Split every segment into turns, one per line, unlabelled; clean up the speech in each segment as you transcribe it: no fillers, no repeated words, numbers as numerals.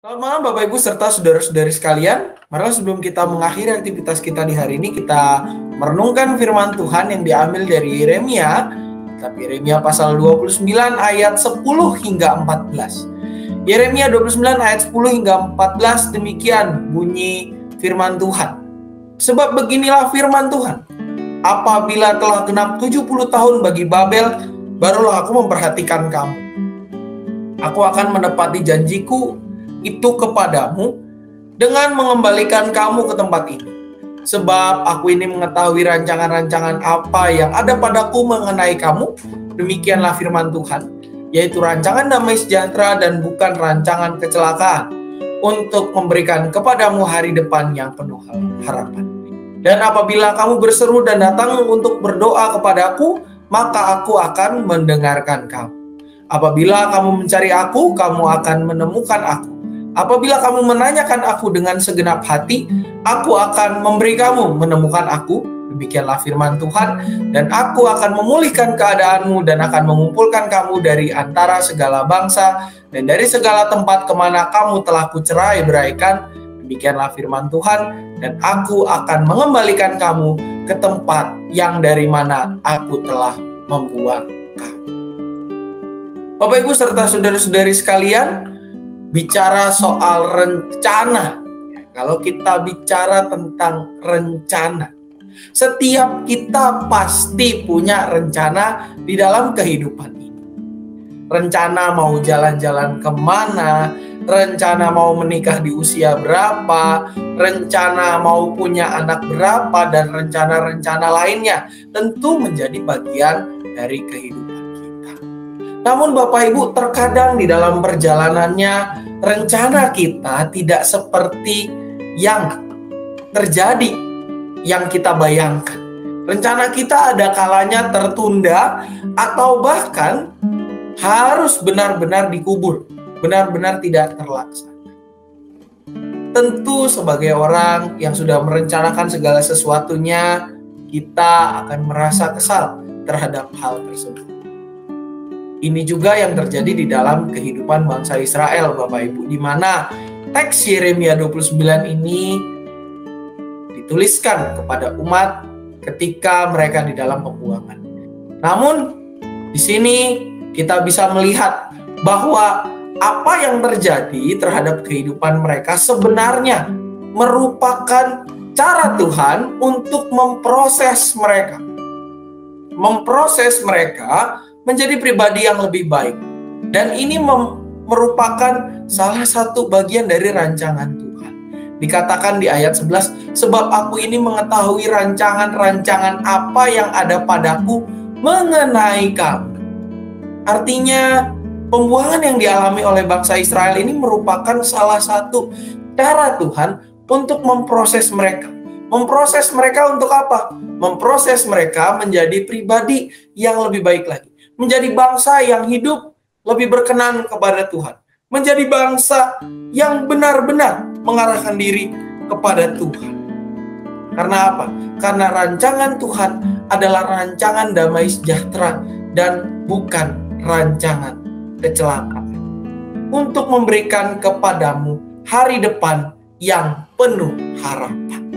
Selamat malam Bapak Ibu serta saudara-saudari sekalian. Mari sebelum kita mengakhiri aktivitas kita di hari ini, kita merenungkan firman Tuhan yang diambil dari Yeremia. Yeremia pasal 29 ayat 10 hingga 14. Yeremia 29 ayat 10 hingga 14, demikian bunyi firman Tuhan. Sebab beginilah firman Tuhan. Apabila telah genap 70 tahun bagi Babel, barulah aku memperhatikan kamu. Aku akan menepati janjiku itu kepadamu dengan mengembalikan kamu ke tempat ini. Sebab aku ini mengetahui rancangan-rancangan apa yang ada padaku mengenai kamu, demikianlah firman Tuhan, yaitu rancangan damai sejahtera dan bukan rancangan kecelakaan, untuk memberikan kepadamu hari depan yang penuh harapan. Dan apabila kamu berseru dan datang untuk berdoa kepadaku, maka aku akan mendengarkan kamu. Apabila kamu mencari aku, kamu akan menemukan aku. Apabila kamu menanyakan aku dengan segenap hati, aku akan memberi kamu menemukan aku. Demikianlah firman Tuhan. Dan aku akan memulihkan keadaanmu dan akan mengumpulkan kamu dari antara segala bangsa dan dari segala tempat kemana kamu telah kucerai beraikan. Demikianlah firman Tuhan. Dan aku akan mengembalikan kamu ke tempat yang dari mana aku telah membuang kamu. Bapak Ibu serta saudara-saudari sekalian, bicara soal rencana. Kalau kita bicara tentang rencana, setiap kita pasti punya rencana di dalam kehidupan ini. Rencana mau jalan-jalan kemana, rencana mau menikah di usia berapa, rencana mau punya anak berapa, dan rencana-rencana lainnya tentu menjadi bagian dari kehidupan kita. Namun Bapak Ibu, terkadang di dalam perjalanannya rencana kita tidak seperti yang terjadi, yang kita bayangkan. Rencana kita ada kalanya tertunda atau bahkan harus benar-benar dikubur, benar-benar tidak terlaksana. Tentu sebagai orang yang sudah merencanakan segala sesuatunya, kita akan merasa kesal terhadap hal tersebut. Ini juga yang terjadi di dalam kehidupan bangsa Israel, Bapak Ibu, di mana teks Yeremia 29 ini dituliskan kepada umat ketika mereka di dalam pembuangan. Namun di sini kita bisa melihat bahwa apa yang terjadi terhadap kehidupan mereka sebenarnya merupakan cara Tuhan untuk memproses mereka. Memproses mereka menjadi pribadi yang lebih baik. Dan ini merupakan salah satu bagian dari rancangan Tuhan. Dikatakan di ayat 11, sebab aku ini mengetahui rancangan-rancangan apa yang ada padaku mengenai kamu. Artinya, pembuangan yang dialami oleh bangsa Israel ini merupakan salah satu cara Tuhan untuk memproses mereka. Memproses mereka untuk apa? Memproses mereka menjadi pribadi yang lebih baik lagi. Menjadi bangsa yang hidup lebih berkenan kepada Tuhan. Menjadi bangsa yang benar-benar mengarahkan diri kepada Tuhan. Karena apa? Karena rancangan Tuhan adalah rancangan damai sejahtera dan bukan rancangan kecelakaan. Untuk memberikan kepadamu hari depan yang penuh harapan.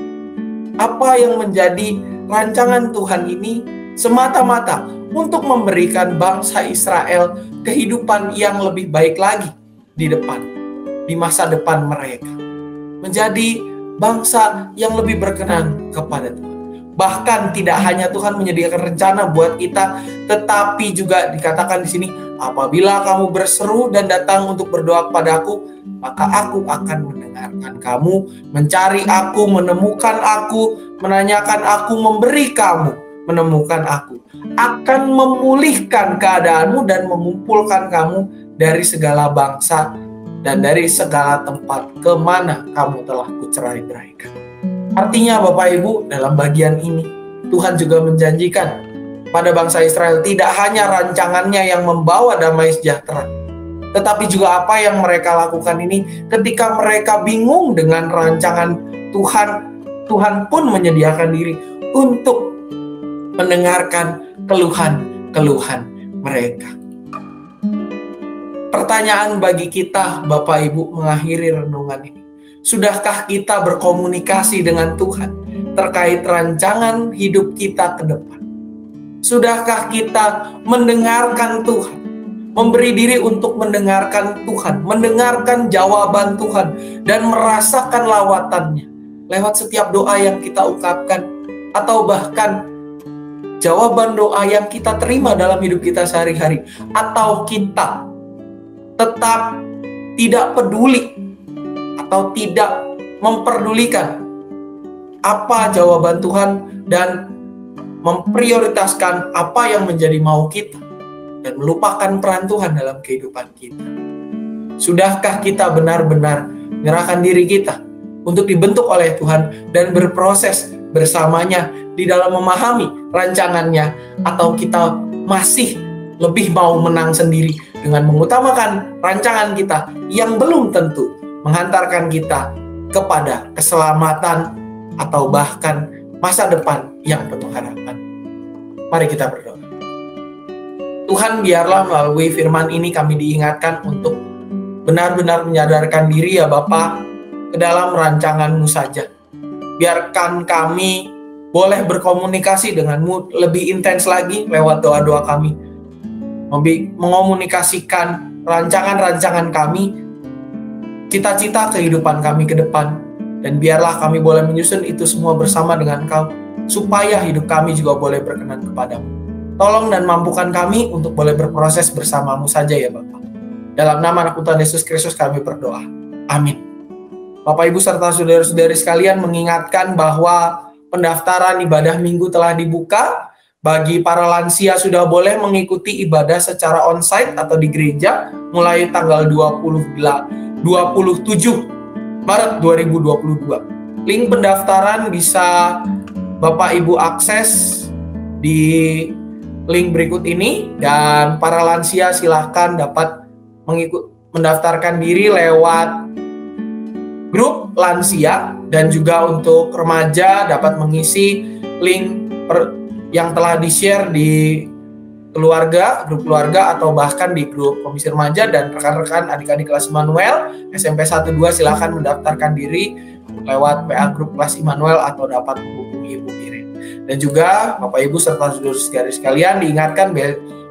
Apa yang menjadi rancangan Tuhan ini semata-mata untuk memberikan bangsa Israel kehidupan yang lebih baik lagi di depan, di masa depan mereka. Menjadi bangsa yang lebih berkenan kepada Tuhan. Bahkan tidak hanya Tuhan menyediakan rencana buat kita, tetapi juga dikatakan di sini, apabila kamu berseru dan datang untuk berdoa kepadaku, maka aku akan mendengarkan kamu, mencari aku, menemukan aku, menanyakan aku, memberi kamu, menemukan aku, akan memulihkan keadaanmu dan mengumpulkan kamu dari segala bangsa dan dari segala tempat kemana kamu telah kucerai beraikan. Artinya Bapak Ibu, dalam bagian ini Tuhan juga menjanjikan pada bangsa Israel tidak hanya rancangannya yang membawa damai sejahtera, tetapi juga apa yang mereka lakukan ini ketika mereka bingung dengan rancangan Tuhan, Tuhan pun menyediakan diri untuk mendengarkan keluhan-keluhan mereka. pertanyaan bagi kita, Bapak Ibu, mengakhiri renungan ini. Sudahkah kita berkomunikasi dengan Tuhan terkait rancangan hidup kita ke depan? Sudahkah kita mendengarkan Tuhan? Memberi diri untuk mendengarkan Tuhan, mendengarkan jawaban Tuhan, dan merasakan lawatannya lewat setiap doa yang kita ungkapkan, atau bahkan jawaban doa yang kita terima dalam hidup kita sehari-hari, atau kita tetap tidak peduli atau tidak memperdulikan apa jawaban Tuhan dan memprioritaskan apa yang menjadi mau kita dan melupakan peran Tuhan dalam kehidupan kita. Sudahkah kita benar-benar menyerahkan diri kita untuk dibentuk oleh Tuhan dan berproses bersamanya di dalam memahami rancangannya, atau kita masih lebih mau menang sendiri dengan mengutamakan rancangan kita yang belum tentu menghantarkan kita kepada keselamatan atau bahkan masa depan yang penuh harapan. Mari kita berdoa. Tuhan, biarlah melalui firman ini kami diingatkan untuk benar-benar menyadarkan diri ya Bapa ke dalam rancangan-Mu saja. Biarkan kami boleh berkomunikasi dengan-Mu lebih intens lagi lewat doa-doa kami, mengomunikasikan rancangan-rancangan kami, cita-cita kehidupan kami ke depan, dan biarlah kami boleh menyusun itu semua bersama dengan Kau, supaya hidup kami juga boleh berkenan kepadamu. Tolong dan mampukan kami untuk boleh berproses bersama-Mu saja ya Bapa. Dalam nama Anak Tuhan Yesus Kristus kami berdoa. Amin. Bapak Ibu serta saudara-saudari sekalian, mengingatkan bahwa pendaftaran ibadah minggu telah dibuka. Bagi para lansia sudah boleh mengikuti ibadah secara onsite atau di gereja mulai tanggal 27 Maret 2022. Link pendaftaran bisa Bapak Ibu akses di link berikut ini, dan para lansia silahkan dapat mendaftarkan diri lewat grup lansia, dan juga untuk remaja dapat mengisi link yang telah di-share di keluarga, grup keluarga, atau bahkan di grup komisi remaja, dan rekan-rekan adik-adik kelas Immanuel SMP 1-2 silahkan mendaftarkan diri lewat WA grup kelas Immanuel atau dapat menghubungi Ibu Irin. Dan juga Bapak Ibu serta saudara-saudari sekalian diingatkan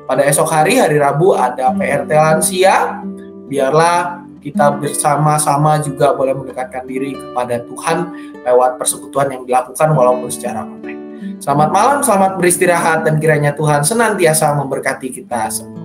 pada esok hari Rabu ada PRT lansia. Biarlah kita bersama-sama juga boleh mendekatkan diri kepada Tuhan lewat persekutuan yang dilakukan walaupun secara online. Selamat malam, selamat beristirahat, dan kiranya Tuhan senantiasa memberkati kita semua.